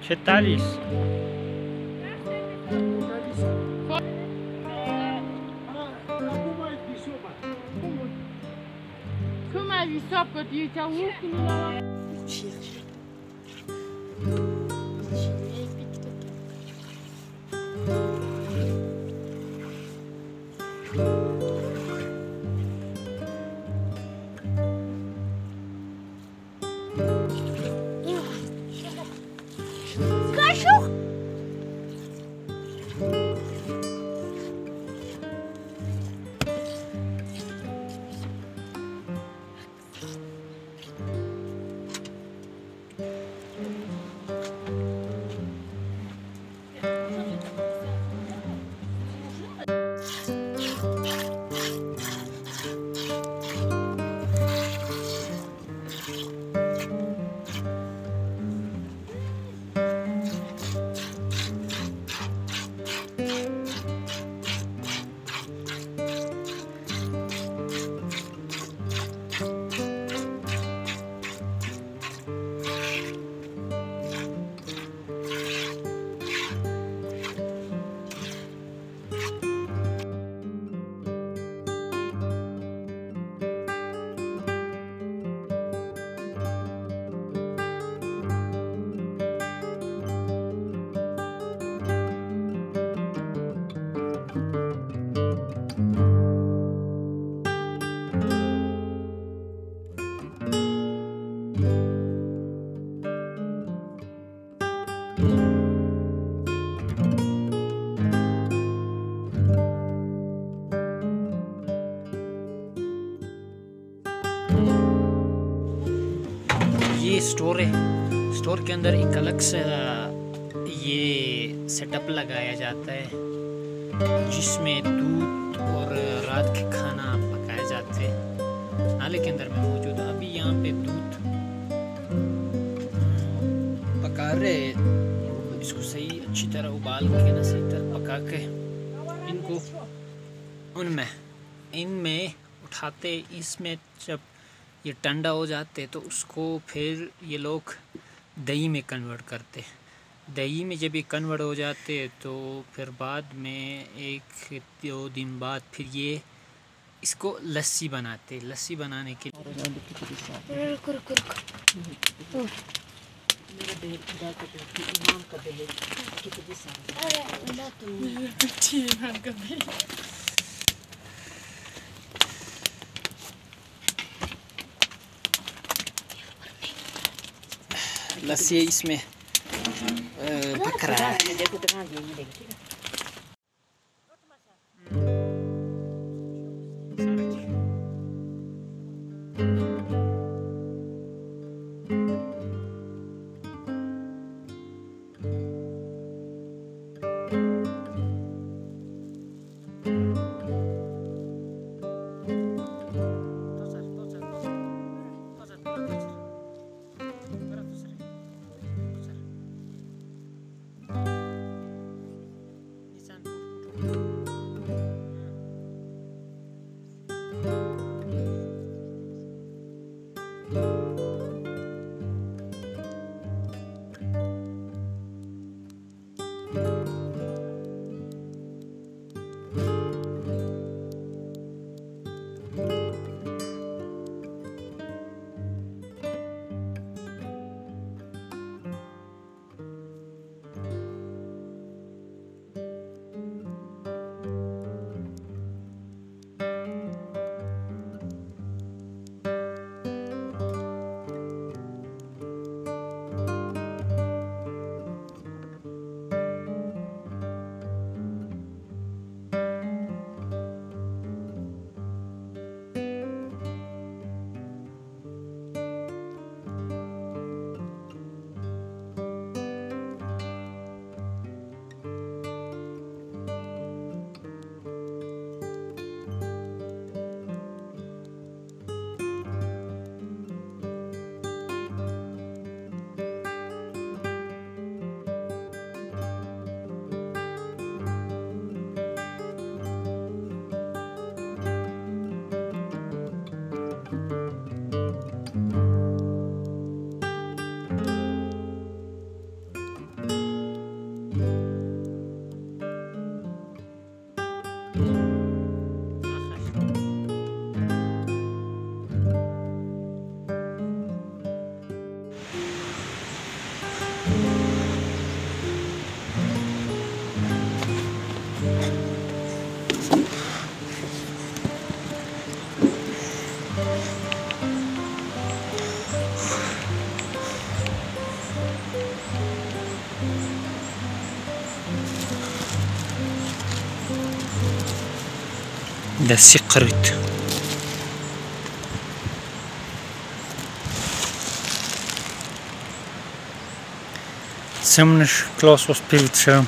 Chetalis. Come hai visto che ti c'ha ये स्टोर है। स्टोर के अंदर एक अलग से ये सेटअप लगाया जाता है जिसमें दूध और रात के खाना पकाए जाते हैं। नाले के अंदर में मौजूद है। अभी यहाँ पे दूध पका रहे, इसको सही अच्छी तरह उबाल के ना, सही तरह पका के इनको उनमें इनमें उठाते, इसमें जब ये ठंडा हो जाते तो उसको फिर ये लोग दही में कन्वर्ट करते। दही में जब ये कन्वर्ट हो जाते तो फिर बाद में 1-2 दिन बाद फिर ये इसको लस्सी बनाते। लस्सी बनाने के लस्सी इसमें पक रहा है। ده secret. Ziemlich großes Bildschirm.